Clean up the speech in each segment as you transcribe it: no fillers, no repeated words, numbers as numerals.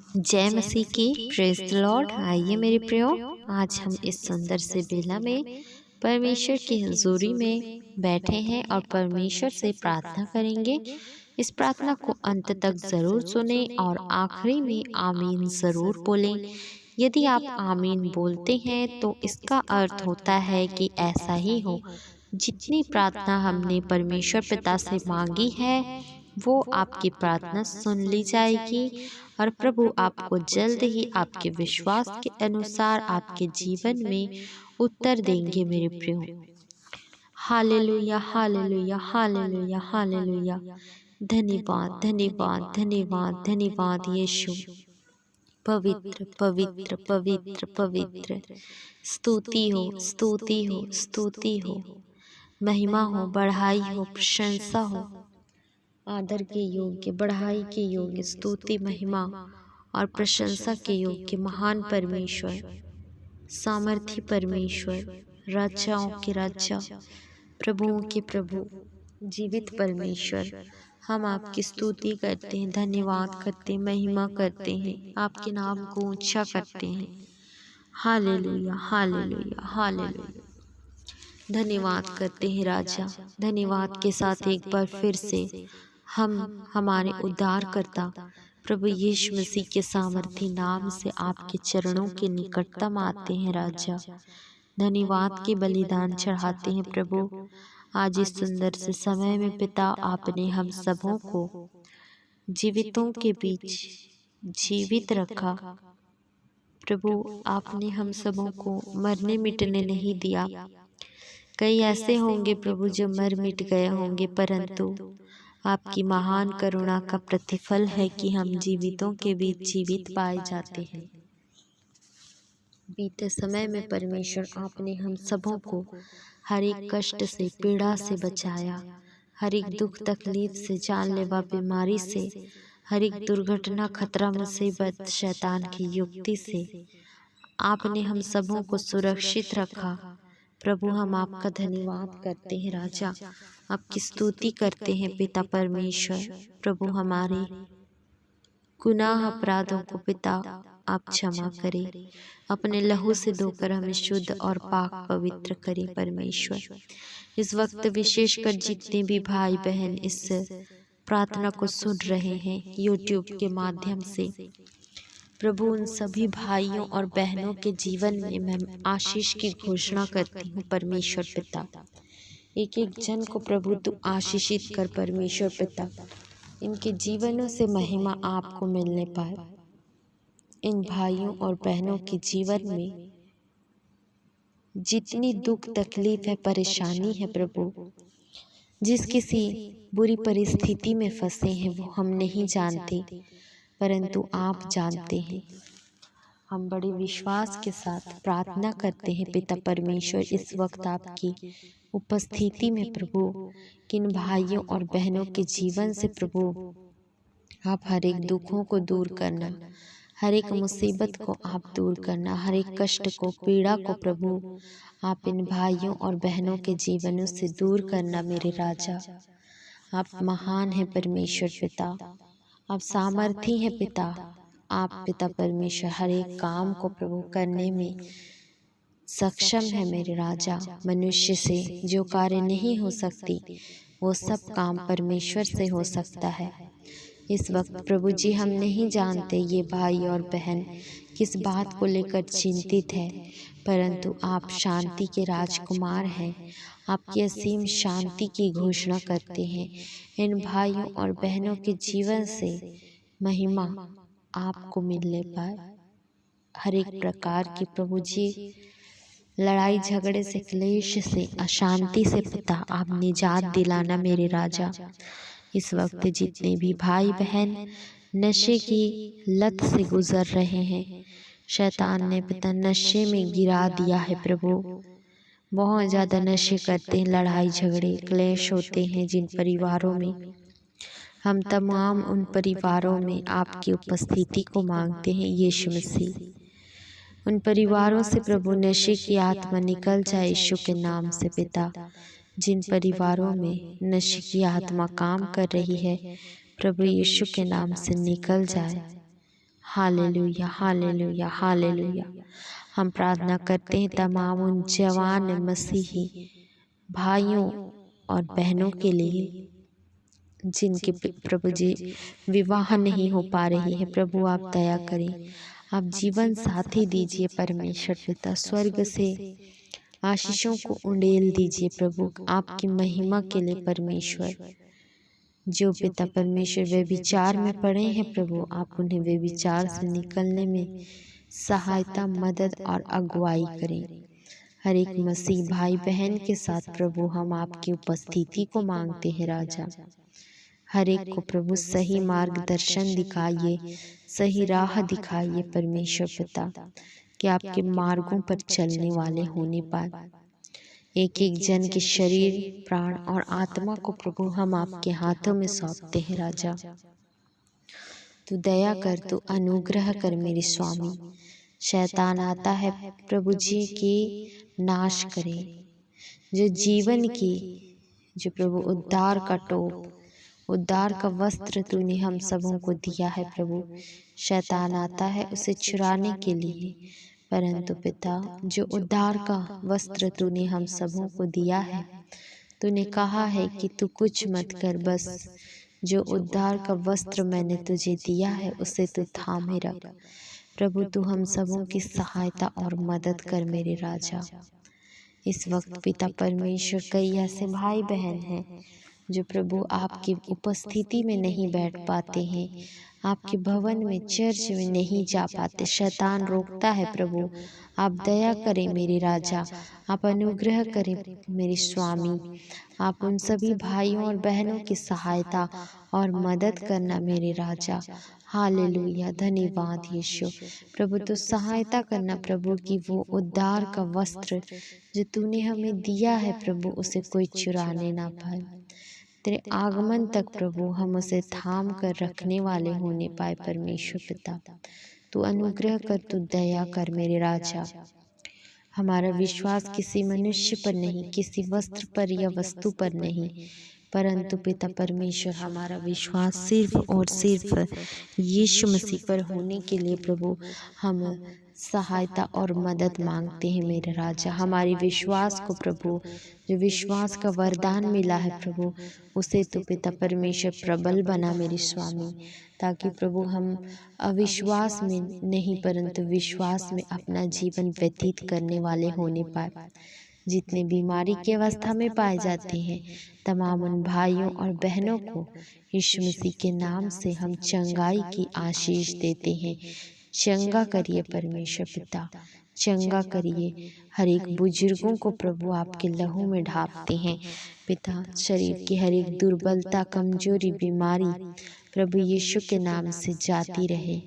जय मसीह की। Praise the Lord. आइए मेरे प्रियो, आज हम इस सुंदर से बेला में परमेश्वर की हजूरी में बैठे हैं और परमेश्वर से प्रार्थना करेंगे। इस प्रार्थना को अंत तक जरूर सुने और आखिरी में आमीन जरूर बोलें। यदि आप आमीन बोलते हैं तो इसका अर्थ होता है कि ऐसा ही हो। जितनी प्रार्थना हमने परमेश्वर पिता से मांगी है वो आपकी प्रार्थना सुन ली जाएगी और प्रभु आपको जल्द ही आपके विश्वास के अनुसार आपके जीवन में उत्तर देंगे मेरे प्रियो। Hallelujah hallelujah hallelujah hallelujah. धन्यवाद धन्यवाद धन्यवाद धन्यवाद यीशु। पवित्र पवित्र पवित्र पवित्र। स्तुति हो स्तुति हो स्तुति हो। महिमा हो, बढ़ाई हो, प्रशंसा हो। आदर के योग्य, बढ़ाई के योग्य, स्तुति महिमा और प्रशंसा के योग्य महान परमेश्वर, सामर्थी परमेश्वर, राजाओं के राजा, प्रभुओं के प्रभु, जीवित परमेश्वर, हम आपकी स्तुति करते हैं, धन्यवाद करते हैं, महिमा करते हैं, आपके नाम को ऊंचा करते हैं। Hallelujah hallelujah hallelujah. धन्यवाद करते हैं राजा। धन्यवाद के साथ एक बार फिर से हम हमारे उद्धारकर्ता प्रभु यीशु मसीह के सामर्थी नाम से आपके चरणों के निकटतम आते हैं राजा। धन्यवाद के बलिदान चढ़ाते हैं प्रभु। आज इस सुंदर से समय में पिता आपने हम सबों को जीवितों के बीच जीवित रखा। प्रभु आपने हम सबों को मरने मिटने नहीं दिया। कई ऐसे होंगे प्रभु जो मर मिट गए होंगे, परंतु आपकी महान करुणा का प्रतिफल है कि हम जीवितों के बीच जीवित पाए जाते हैं। बीते समय में परमेश्वर आपने हम सबों को हर एक कष्ट से, पीड़ा से बचाया, हर एक दुख तकलीफ से, जानलेवा बीमारी से, हर एक दुर्घटना, खतरा, मुसीबत, शैतान की युक्ति से आपने हम सबों को सुरक्षित रखा। प्रभु हम आपका धन्यवाद करते हैं राजा, आपकी स्तुति करते हैं पिता परमेश्वर। प्रभु हमारे गुनाह अपराधों को पिता आप क्षमा करें, अपने लहू से धोकर हमें शुद्ध और पाक पवित्र करें परमेश्वर। इस वक्त विशेषकर जितने भी भाई बहन इस प्रार्थना को सुन रहे हैं यूट्यूब के माध्यम से, प्रभु उन सभी भाइयों और बहनों के जीवन में मैं आशीष की घोषणा करती हूँ परमेश्वर पिता। एक एक जन को प्रभु तू आशीषित कर परमेश्वर पिता। इनके जीवनों से महिमा आपको मिलने पाए। इन भाइयों और बहनों के जीवन में जितनी दुख तकलीफ है, परेशानी है प्रभु, जिस किसी बुरी परिस्थिति में फंसे हैं वो हम नहीं जानते, परंतु आप जानते हैं। हम बड़े विश्वास के साथ प्रार्थना करते हैं पिता परमेश्वर। इस वक्त आपकी उपस्थिति में प्रभु किन भाइयों और बहनों के जीवन से प्रभु आप हर एक दुखों को दूर करना, हर एक मुसीबत को आप दूर करना, हर एक कष्ट को, पीड़ा को प्रभु आप इन भाइयों और बहनों के जीवनों से दूर करना मेरे राजा। आप महान हैं परमेश्वर पिता, आप सामर्थी हैं पिता। आप पिता परमेश्वर हर एक काम को प्रभु करने में सक्षम है मेरे राजा। मनुष्य से जो कार्य नहीं हो सकती वो सब काम परमेश्वर से हो सकता है। इस वक्त प्रभु जी हम नहीं जानते ये भाई और बहन किस बात को लेकर चिंतित है, परंतु आप शांति के राजकुमार हैं। आपकी असीम शांति की घोषणा करते हैं। इन भाइयों और बहनों के जीवन से महिमा आपको मिलने पाए। हर एक प्रकार की प्रभु जी लड़ाई झगड़े से, क्लेश से, अशांति से पिता आप निजात दिलाना मेरे राजा। इस वक्त जितने भी भाई बहन नशे की लत से गुजर रहे हैं, शैतान ने पिता नशे में गिरा दिया है प्रभु। बहुत ज़्यादा नशे करते हैं, लड़ाई झगड़े क्लेश होते हैं जिन परिवारों में, हम तमाम उन परिवारों में आपकी उपस्थिति को मांगते हैं यीशु मसीह। उन परिवारों से प्रभु नशे की आत्मा निकल जाए यीशु के नाम से पिता। जिन परिवारों में नशे की आत्मा काम कर रही है प्रभु यीशु के नाम से निकल जाए। Hallelujah, hallelujah, hallelujah. हम प्रार्थना करते हैं तमाम उन जवान मसीही भाइयों और बहनों के लिए जिनके प्रभु जी विवाह नहीं हो पा रही है। प्रभु आप दया करें, आप जीवन साथी दीजिए परमेश्वर पिता, स्वर्ग से आशीषों को उंडेल दीजिए प्रभु आपकी महिमा के लिए परमेश्वर। जो पिता परमेश्वर वे विचार में पड़े हैं प्रभु, आप उन्हें वे विचार से निकलने में सहायता, मदद और अगुवाई करें। हर एक मसीह भाई बहन के साथ प्रभु हम आपकी उपस्थिति को मांगते हैं राजा। हर एक को प्रभु सही मार्गदर्शन दिखाइए, सही राह दिखाइए परमेश्वर पिता, कि आपके मार्गों पर चलने वाले होने पाए। एक एक जन के शरीर, प्राण और आत्मा को प्रभु हम आपके हाथों में सौंपते हैं राजा। तू दया कर, तू अनुग्रह कर मेरे स्वामी। शैतान आता है प्रभु जी की नाश करे, जो जीवन की, जो प्रभु उद्धार का टोप, उद्धार का वस्त्र तूने हम सबों को दिया है प्रभु। शैतान आता है उसे चुराने के लिए, परंतु पिता जो उद्धार का वस्त्र तूने हम सबों को दिया है, तूने कहा है कि तू कुछ मत कर, बस जो उद्धार का वस्त्र मैंने तुझे दिया है उसे तू थामे रख। प्रभु तू हम सबों की सहायता और मदद कर मेरे राजा। इस वक्त पिता परमेश्वर कई ऐसे भाई बहन हैं जो प्रभु आपकी उपस्थिति में नहीं बैठ पाते हैं, आपके भवन में, चर्च में नहीं जा पाते। शैतान रोकता है प्रभु, आप दया करें मेरे राजा, आप अनुग्रह करें मेरे स्वामी। आप उन सभी भाइयों और बहनों की सहायता और मदद करना मेरे राजा। हालेलुया, धन्यवाद यीशु। प्रभु तो सहायता करना प्रभु कि वो उद्धार का वस्त्र जो तूने हमें दिया है प्रभु, उसे कोई चुराने ना पाए। तेरे आगमन तक प्रभु हम उसे थाम कर रखने वाले होने पाए परमेश्वर पिता। तू अनुग्रह कर, तू दया कर मेरे राजा। हमारा विश्वास किसी मनुष्य पर नहीं, किसी वस्त्र पर या वस्तु पर नहीं, परंतु पिता परमेश्वर हमारा विश्वास सिर्फ और सिर्फ यीशु मसीह पर होने के लिए प्रभु हम सहायता और मदद मांगते हैं मेरे राजा। हमारे विश्वास को प्रभु, जो विश्वास का वरदान मिला है प्रभु, उसे तो पिता परमेश्वर प्रबल बना मेरे स्वामी, ताकि प्रभु हम अविश्वास में नहीं परंतु विश्वास में अपना जीवन व्यतीत करने वाले होने पाए। जितने बीमारी की अवस्था में पाए जाते हैं तमाम उन भाइयों और बहनों को यीशु मसीह के नाम से हम चंगाई की आशीष देते हैं। चंगा करिए परमेश्वर पिता, चंगा करिए। हर एक बुजुर्गों को प्रभु आपके लहू में ढापते हैं पिता। शरीर की हर एक दुर्बलता, कमजोरी, बीमारी प्रभु यीशु के नाम से जाती रहे।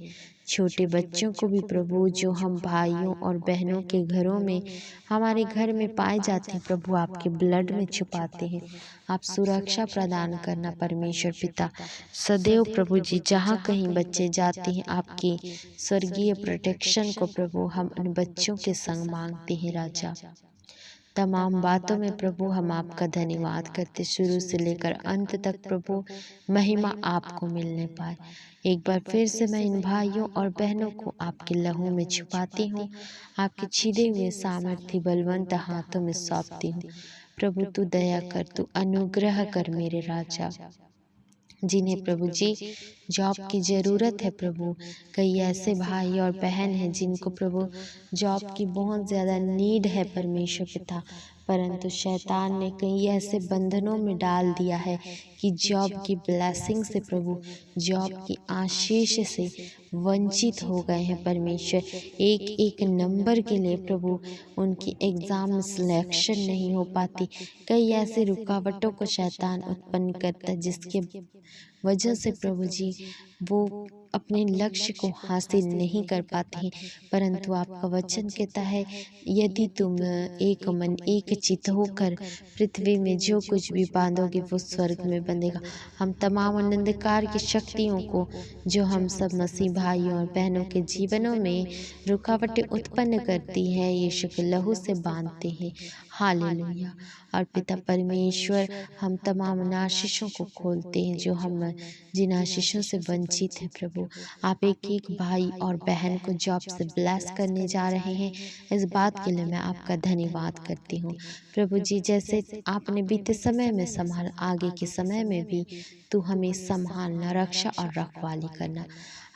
छोटे बच्चों को भी प्रभु, जो हम भाइयों और बहनों के घरों में, हमारे घर में पाए जाते हैं प्रभु, आपके ब्लड में छुपाते हैं। आप सुरक्षा प्रदान करना परमेश्वर पिता सदैव प्रभु जी। जहाँ कहीं बच्चे जाते हैं आपके स्वर्गीय प्रोटेक्शन को प्रभु हम उन बच्चों के संग मांगते हैं राजा। तमाम बातों में प्रभु हम आपका धन्यवाद करते, शुरू से लेकर अंत तक प्रभु महिमा आपको मिलने पाए। एक बार फिर से मैं इन भाइयों और बहनों को आपके लहू में छुपाती हूँ, आपके छिदे हुए सामर्थ्य बलवंत हाथों में सौंपती हूँ। प्रभु तू दया कर, तू अनुग्रह कर मेरे राजा। जिन्हें प्रभु जी जॉब की ज़रूरत है प्रभु, कई ऐसे भाई और बहन हैं जिनको प्रभु जॉब की बहुत ज़्यादा नीड है परमेश्वर पिता, परंतु शैतान ने कई ऐसे बंधनों में डाल दिया है कि जॉब की ब्लेसिंग से प्रभु, जॉब की आशीष से वंचित हो गए हैं परमेश्वर। एक एक नंबर के लिए प्रभु उनकी एग्ज़ाम में सिलेक्शन नहीं हो पाती। कई ऐसे रुकावटों को शैतान उत्पन्न करता है जिसके वजह से प्रभु जी वो अपने लक्ष्य को हासिल नहीं कर पाते हैं। परंतु आपका वचन कहता है, यदि तुम एक मन एक चित्त होकर पृथ्वी में जो कुछ भी बांधोगे वो स्वर्ग में बंधेगा। हम तमाम अंधकार की शक्तियों को जो हम सब मसीह भाइयों और बहनों के जीवनों में रुकावटें उत्पन्न करती हैं, यीशु के लहू से बांधते हैं। हालेलुया। और पिता परमेश्वर, हम तमाम उन आशीषों को खोलते हैं जो हम जिन आशीषों से वंचित हैं प्रभु। आप एक एक भाई और बहन को जॉब से ब्लेस करने जा रहे हैं, इस बात के लिए मैं आपका धन्यवाद करती हूँ प्रभु जी। जैसे आपने बीते समय में संभाल, आगे के समय में भी तू हमें संभालना, रक्षा और रखवाली करना।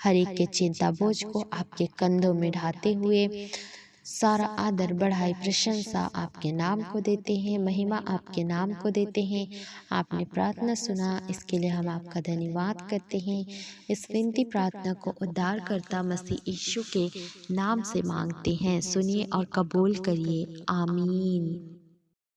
हर एक के चिंता बोझ को आपके कंधों में ढाते हुए सारा आदर, बढ़ाई, प्रशंसा आपके नाम को देते हैं, महिमा आपके नाम को देते हैं। आपने प्रार्थना सुना, इसके लिए हम आपका धन्यवाद करते हैं। इस विनती प्रार्थना को उद्धारकर्ता मसीह यीशु के नाम से मांगते हैं, सुनिए और कबूल करिए। आमीन।